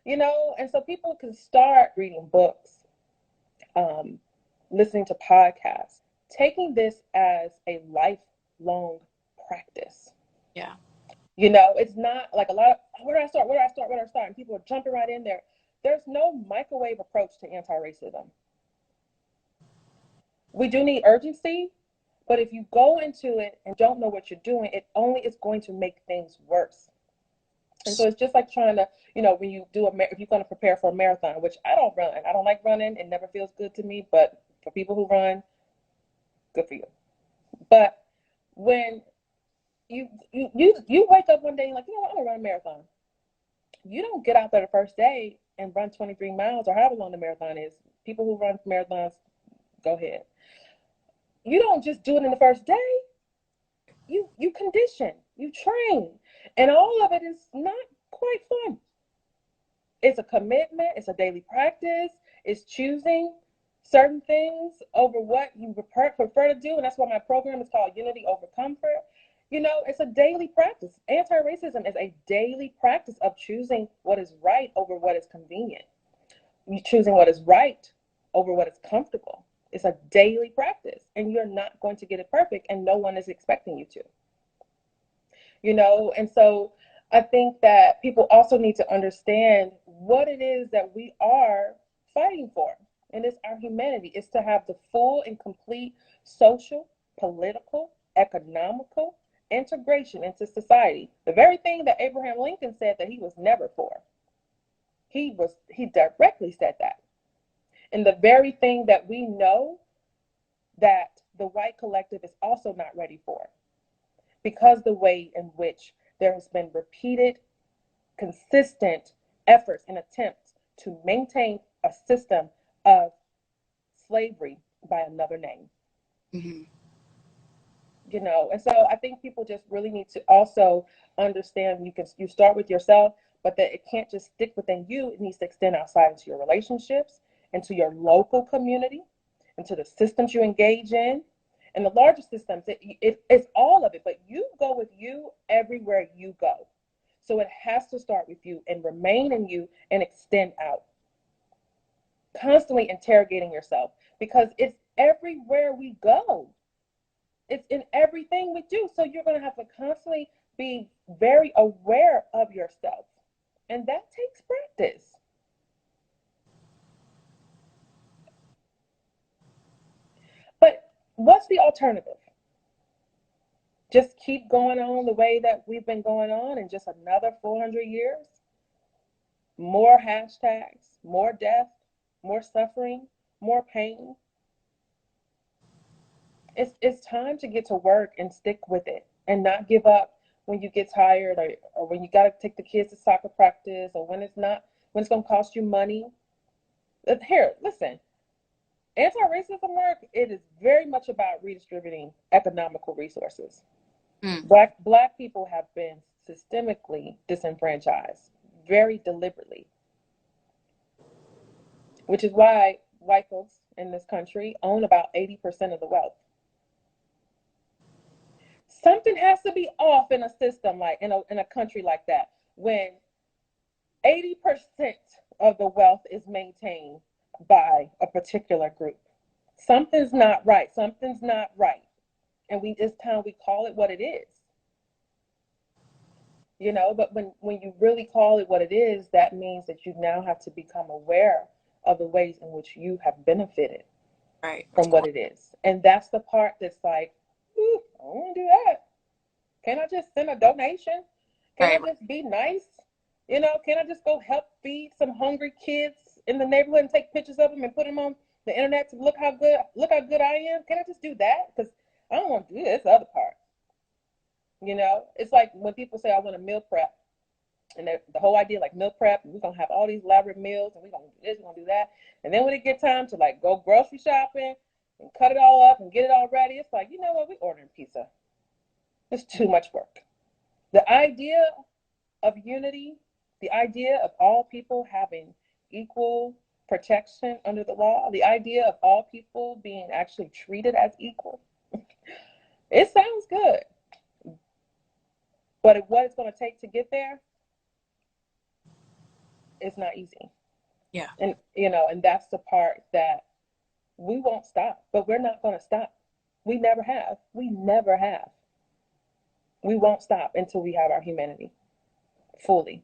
you know, and so people can start reading books, um, listening to podcasts, taking this as a lifelong practice. Yeah. You know, it's not like a lot of, where do I start? Where do I start? Where do I start? And people are jumping right in there. There's no microwave approach to anti racism. We do need urgency, but if you go into it and don't know what you're doing, it only is going to make things worse. And so it's just like trying to, you know, when you do if you're going to prepare for a marathon, which I don't run, I don't like running. It never feels good to me. But for people who run, good for you. But when you wake up one day and like, you know what, I'm gonna run a marathon. You don't get out there the first day and run 23 miles or however long the marathon is. People who run marathons, go ahead. You don't just do it in the first day. You condition, you train, and all of it is not quite fun. It's a commitment, it's a daily practice, it's choosing certain things over what you prefer to do. And that's why my program is called Unity Over Comfort. You know, it's a daily practice. Anti racism is a daily practice of choosing what is right over what is convenient. You choosing what is right over what is comfortable. It's a daily practice, and you're not going to get it perfect, and no one is expecting you to, you know. And so I think that people also need to understand what it is that we are fighting for, and it's our humanity. It's to have the full and complete social, political, economical integration into society, the very thing that Abraham Lincoln said that he was never for. He directly said that, and the very thing that we know that the white collective is also not ready for, because the way in which there has been repeated, consistent efforts and attempts to maintain a system of slavery by another name. Hmm. You know, and so I think people just really need to also understand you start with yourself, but that it can't just stick within you. It needs to extend outside into your relationships, into your local community, into the systems you engage in, and the larger systems. It's all of it, but you go with you everywhere you go. So it has to start with you and remain in you and extend out, constantly interrogating yourself, because it's everywhere we go. It's in everything we do. So you're going to have to constantly be very aware of yourself. And that takes practice. But what's the alternative? Just keep going on the way that we've been going on in just another 400 years? More hashtags, more death, more suffering, more pain. It's time to get to work and stick with it and not give up when you get tired, or when you got to take the kids to soccer practice, or when it's going to cost you money. Here, listen, anti-racism work, it is very much about redistributing economical resources. Mm. Black people have been systemically disenfranchised very deliberately, which is why white folks in this country own about 80% of the wealth. Something has to be off in a system like in a country like that when 80% of the wealth is maintained by a particular group. Something's not right. Something's not right. And it's time we call it what it is. You know, but when you really call it what it is, that means that you now have to become aware of the ways in which you have benefited Right. Of from what course. it is. And that's the part that's like, ooh, I don't want to do that. Can I just send a donation? Can I Right. just be nice? You know, can I just go help feed some hungry kids in the neighborhood and take pictures of them and put them on the internet to look how good I am? Can I just do that? Because I don't want to do this other part. You know, it's like when people say I want to meal prep, and the whole idea like meal prep, and we're gonna have all these elaborate meals, and we're gonna do this, we're gonna do that, and then when it get time to like go grocery shopping and cut it all up and get it all ready, it's like, you know what, we ordering pizza. It's too much work. The idea of unity, the idea of all people having equal protection under the law, the idea of all people being actually treated as equal, it sounds good. But what it's going to take to get there, It's not easy. Yeah. And, and that's the part that we won't stop, but we're not going to stop. We never have. We never have. We won't stop until we have our humanity fully.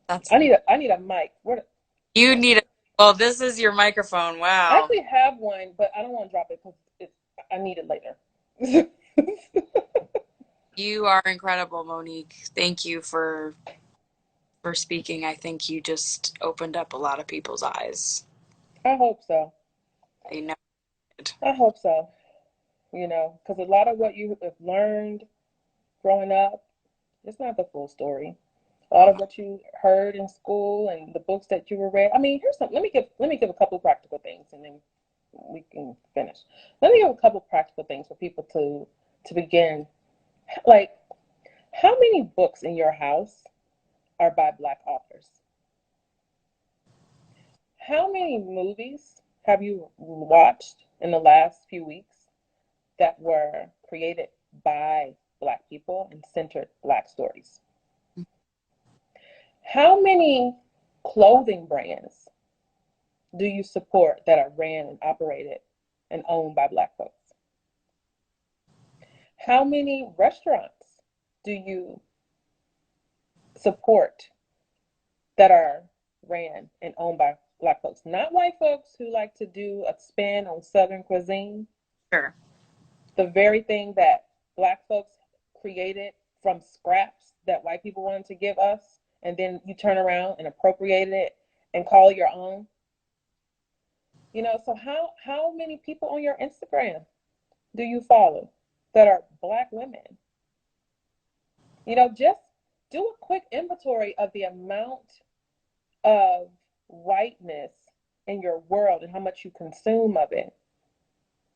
That's I need a mic. you need a well, this is your microphone. I Wow. actually have one, but I don't want to drop it because I need it later. You are incredible, Monique. Thank you for speaking. I think you just opened up a lot of people's eyes. I hope so. They know it. I hope so. Because a lot of what you have learned growing up, it's not the full story. A lot Oh of my, what you heard in school and the books that you were read. I mean, here's some. Let me give a couple practical things, and then we can finish. Let me give a couple practical things for people to begin. Like, how many books in your house are by Black authors? How many movies have you watched in the last few weeks that were created by Black people and centered Black stories? How many clothing brands do you support that are ran and operated and owned by Black folks? How many restaurants do you support that are ran and owned by Black folks? Not white folks who like to do a spin on Southern cuisine, sure. the very thing that Black folks created from scraps that white people wanted to give us, and then you turn around and appropriate it and call it your own. So how many people on your Instagram do you follow that are Black women? Just do a quick inventory of the amount of whiteness in your world and how much you consume of it,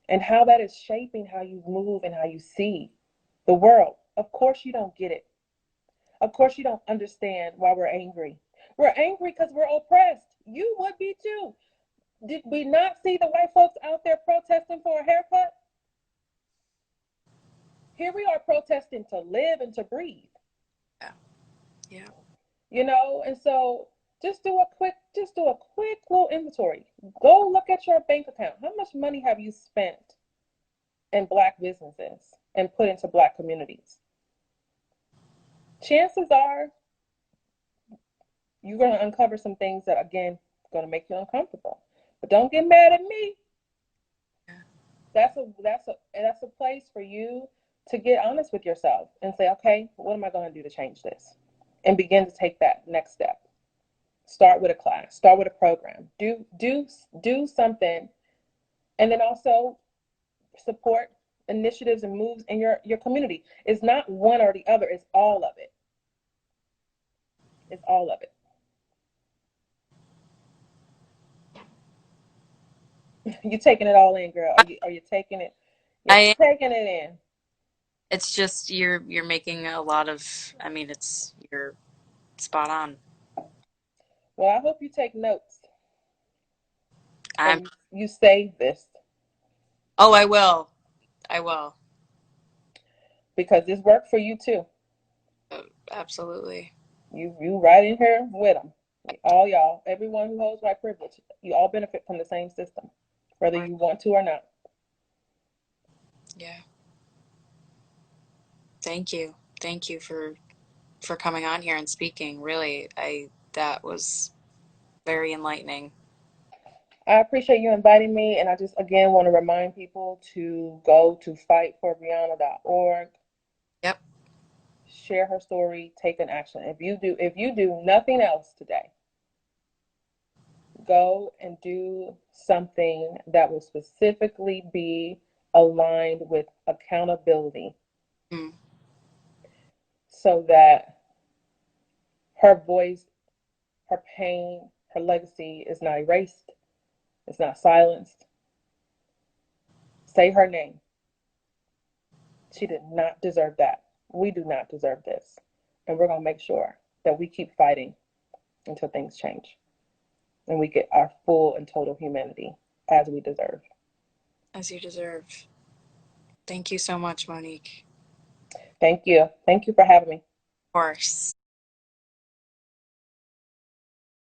and how that is shaping how you move and how you see the world. Of course, you don't get it. Of course, you don't understand why we're angry. We're angry because we're oppressed. You would be too. Did we not see the white folks out there protesting for a haircut? Here we are protesting to live and to breathe. Yeah. Yeah. And so just do a quick little inventory. Go look at your bank account. How much money have you spent in Black businesses and put into Black communities? Chances are you're going to uncover some things that, again, going to make you uncomfortable. But don't get mad at me. Yeah. That's a place for you to get honest with yourself and say, okay, what am I going to do to change this? And begin to take that next step. Start with a class, start with a program, do something, and then also support initiatives and moves in your community. It's not one or the other, it's all of it. It's all of it. You're taking it all in, girl. Are you taking it? You're I taking it in. it's just you're making a lot of I mean it's you're spot on. Well, I hope you take notes I'm and you save this, oh I will. I will. because this worked for you too. Absolutely. You right in here with them. All y'all, everyone who holds white privilege, you all benefit from the same system, whether Right. you want to or not. Yeah. Thank you. Thank you for coming on here and speaking. Really, I that was very enlightening. I appreciate you inviting me, and I just again want to remind people to go to fightforbrianna.org, Yep. share her story, take an action. If you do nothing else today, go and do something that will specifically be aligned with accountability, Mm. so that her voice, her pain, her legacy is not erased, it's not silenced. Say her name. She did not deserve that. We do not deserve this. And we're going to make sure that we keep fighting until things change and we get our full and total humanity as we deserve. As you deserve. Thank you so much, Monique. Thank you. Thank you for having me. Of course.